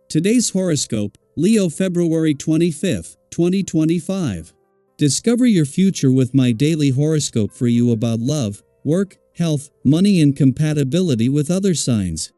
Today's horoscope, Leo February 25th, 2025. Discover your future with my daily horoscope for you about love, work, health, money and compatibility with other signs.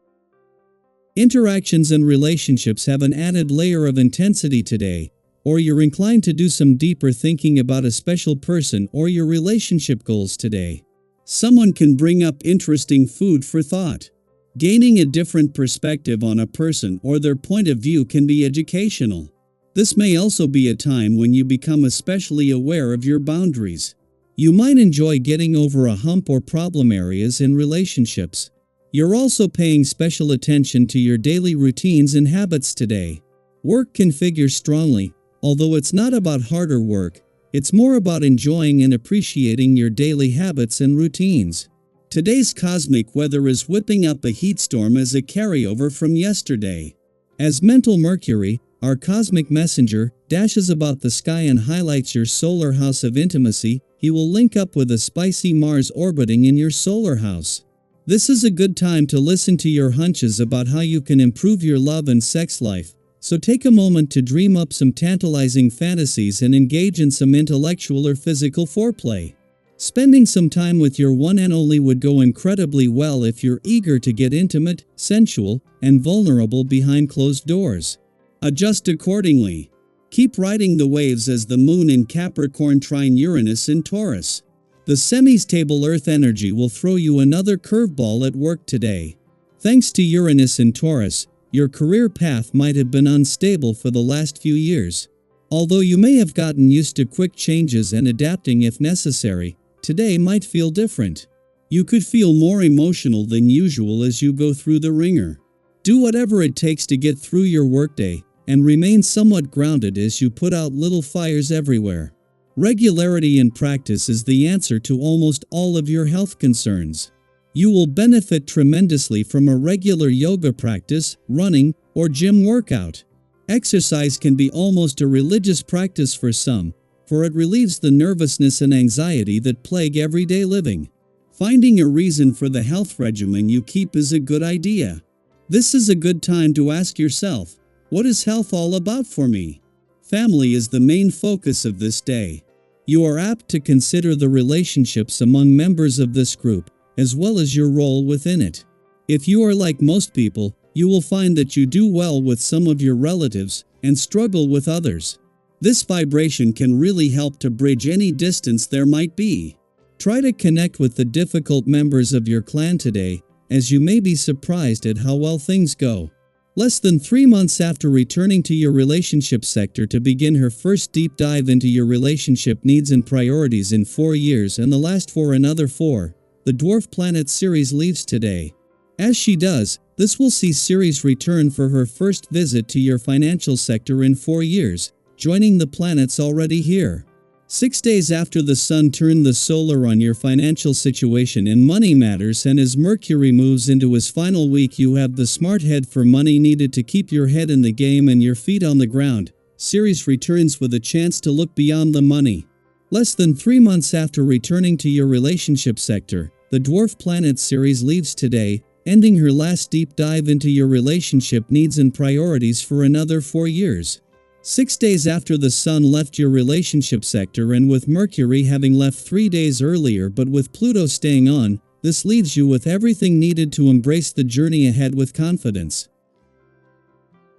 Interactions and relationships have an added layer of intensity today, or you're inclined to do some deeper thinking about a special person or your relationship goals today. Someone can bring up interesting food for thought. Gaining a different perspective on a person or their point of view can be educational. This may also be a time when you become especially aware of your boundaries. You might enjoy getting over a hump or problem areas in relationships. You're also paying special attention to your daily routines and habits today. Work can figure strongly, although it's not about harder work, it's more about enjoying and appreciating your daily habits and routines. Today's cosmic weather is whipping up a heat storm as a carryover from yesterday. As mental Mercury, our cosmic messenger, dashes about the sky and highlights your solar house of intimacy, he will link up with a spicy Mars orbiting in your solar house. This is a good time to listen to your hunches about how you can improve your love and sex life, so take a moment to dream up some tantalizing fantasies and engage in some intellectual or physical foreplay. Spending some time with your one and only would go incredibly well if you're eager to get intimate, sensual, and vulnerable behind closed doors. Adjust accordingly. Keep riding the waves as the moon in Capricorn trine Uranus in Taurus. The semi-stable Earth energy will throw you another curveball at work today. Thanks to Uranus in Taurus, your career path might have been unstable for the last few years. Although you may have gotten used to quick changes and adapting if necessary, today might feel different. You could feel more emotional than usual as you go through the ringer. Do whatever it takes to get through your workday, and remain somewhat grounded as you put out little fires everywhere. Regularity in practice is the answer to almost all of your health concerns. You will benefit tremendously from a regular yoga practice, running, or gym workout. Exercise can be almost a religious practice for some, for it relieves the nervousness and anxiety that plague everyday living. Finding a reason for the health regimen you keep is a good idea. This is a good time to ask yourself, what is health all about for me? Family is the main focus of this day. You are apt to consider the relationships among members of this group, as well as your role within it. If you are like most people, you will find that you do well with some of your relatives, and struggle with others. This vibration can really help to bridge any distance there might be. Try to connect with the difficult members of your clan today, as you may be surprised at how well things go. Less than 3 months after returning to your relationship sector to begin her first deep dive into your relationship needs and priorities in 4 years and the last for another 4, the dwarf planet Ceres leaves today. As she does, this will see Ceres return for her first visit to your financial sector in 4 years, joining the planets already here. 6 days after the sun turned the solar on your financial situation in money matters, and as Mercury moves into his final week, you have the smart head for money needed to keep your head in the game and your feet on the ground. Ceres returns with a chance to look beyond the money. Less than 3 months after returning to your relationship sector, the dwarf planet Ceres leaves today, ending her last deep dive into your relationship needs and priorities for another 4 years. 6 days after the sun left your relationship sector, and with Mercury having left 3 days earlier but with Pluto staying on, this leaves you with everything needed to embrace the journey ahead with confidence.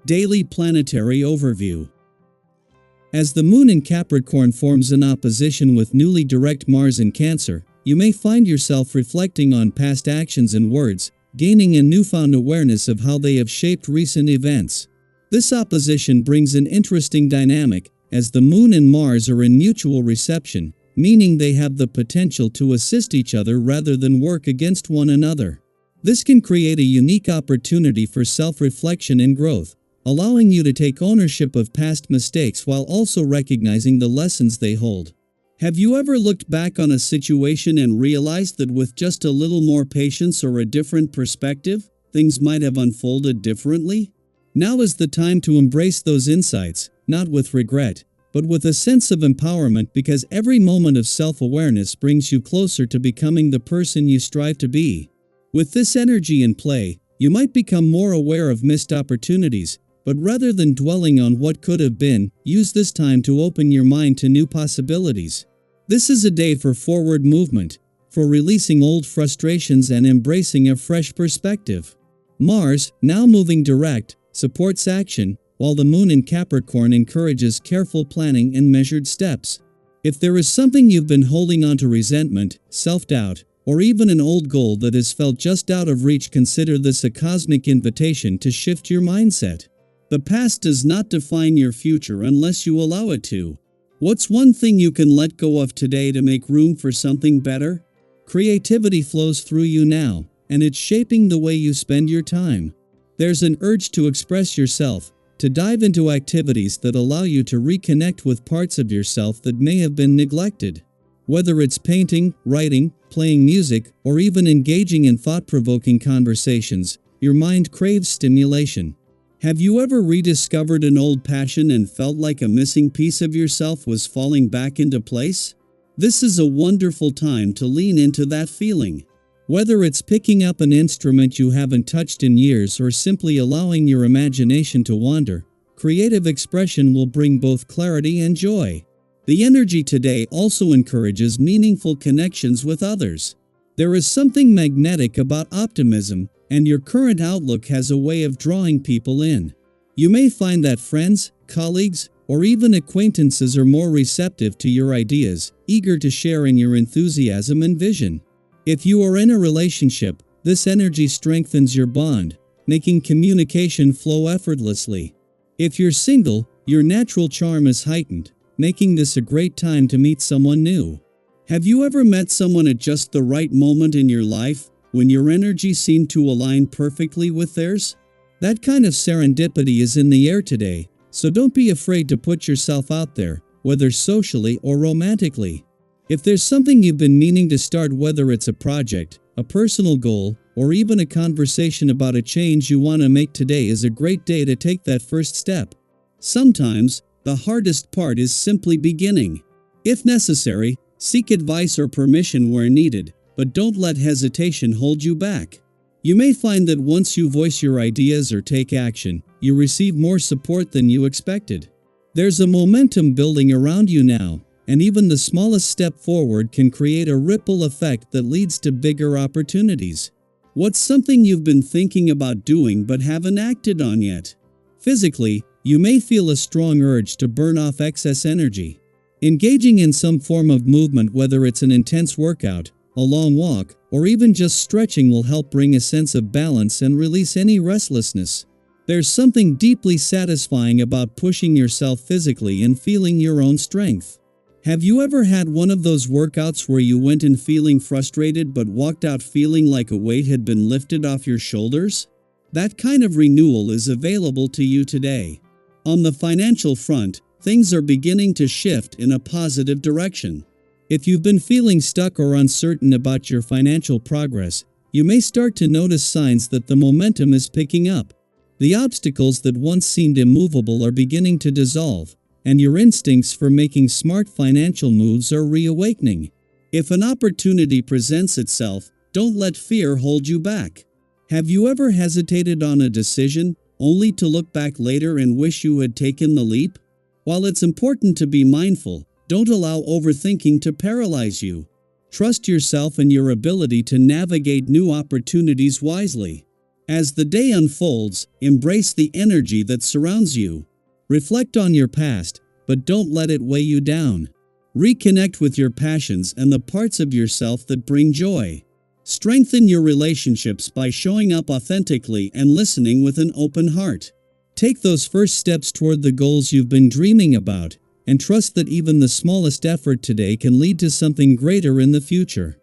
Daily Planetary Overview. As the moon in Capricorn forms an opposition with newly direct Mars in Cancer, you may find yourself reflecting on past actions and words, gaining a newfound awareness of how they have shaped recent events. This opposition brings an interesting dynamic, as the Moon and Mars are in mutual reception, meaning they have the potential to assist each other rather than work against one another. This can create a unique opportunity for self-reflection and growth, allowing you to take ownership of past mistakes while also recognizing the lessons they hold. Have you ever looked back on a situation and realized that with just a little more patience or a different perspective, things might have unfolded differently? Now is the time to embrace those insights, not with regret, but with a sense of empowerment, because every moment of self-awareness brings you closer to becoming the person you strive to be. With this energy in play, you might become more aware of missed opportunities, But rather than dwelling on what could have been, use this time to open your mind to new possibilities. This is a day for forward movement, for releasing old frustrations and embracing a fresh perspective. Mars, now moving direct, supports action, while the moon in Capricorn encourages careful planning and measured steps. If there is something you've been holding on to, resentment, self-doubt, or even an old goal that has felt just out of reach, consider this a cosmic invitation to shift your mindset. The past does not define your future unless you allow it to. What's one thing you can let go of today to make room for something better? Creativity flows through you now, and it's shaping the way you spend your time. There's an urge to express yourself, to dive into activities that allow you to reconnect with parts of yourself that may have been neglected. Whether it's painting, writing, playing music, or even engaging in thought-provoking conversations, your mind craves stimulation. Have you ever rediscovered an old passion and felt like a missing piece of yourself was falling back into place? This is a wonderful time to lean into that feeling. Whether it's picking up an instrument you haven't touched in years or simply allowing your imagination to wander, creative expression will bring both clarity and joy. The energy today also encourages meaningful connections with others. There is something magnetic about optimism, and your current outlook has a way of drawing people in. You may find that friends, colleagues, or even acquaintances are more receptive to your ideas, eager to share in your enthusiasm and vision. If you are in a relationship, this energy strengthens your bond, making communication flow effortlessly. If you're single, your natural charm is heightened, making this a great time to meet someone new. Have you ever met someone at just the right moment in your life, when your energy seemed to align perfectly with theirs? That kind of serendipity is in the air today, so don't be afraid to put yourself out there, whether socially or romantically. If there's something you've been meaning to start, whether it's a project, a personal goal, or even a conversation about a change you want to make, today is a great day to take that first step. Sometimes, the hardest part is simply beginning. If necessary, seek advice or permission where needed, but don't let hesitation hold you back. You may find that once you voice your ideas or take action, you receive more support than you expected. There's a momentum building around you now, and even the smallest step forward can create a ripple effect that leads to bigger opportunities. What's something you've been thinking about doing but haven't acted on yet? Physically, you may feel a strong urge to burn off excess energy. Engaging in some form of movement, whether it's an intense workout, a long walk, or even just stretching, will help bring a sense of balance and release any restlessness. There's something deeply satisfying about pushing yourself physically and feeling your own strength. Have you ever had one of those workouts where you went in feeling frustrated but walked out feeling like a weight had been lifted off your shoulders? That kind of renewal is available to you today. On the financial front, things are beginning to shift in a positive direction. If you've been feeling stuck or uncertain about your financial progress, you may start to notice signs that the momentum is picking up. The obstacles that once seemed immovable are beginning to dissolve, and your instincts for making smart financial moves are reawakening. If an opportunity presents itself, don't let fear hold you back. Have you ever hesitated on a decision, only to look back later and wish you had taken the leap? While it's important to be mindful, don't allow overthinking to paralyze you. Trust yourself and your ability to navigate new opportunities wisely. As the day unfolds, embrace the energy that surrounds you. Reflect on your past, but don't let it weigh you down. Reconnect with your passions and the parts of yourself that bring joy. Strengthen your relationships by showing up authentically and listening with an open heart. Take those first steps toward the goals you've been dreaming about, and trust that even the smallest effort today can lead to something greater in the future.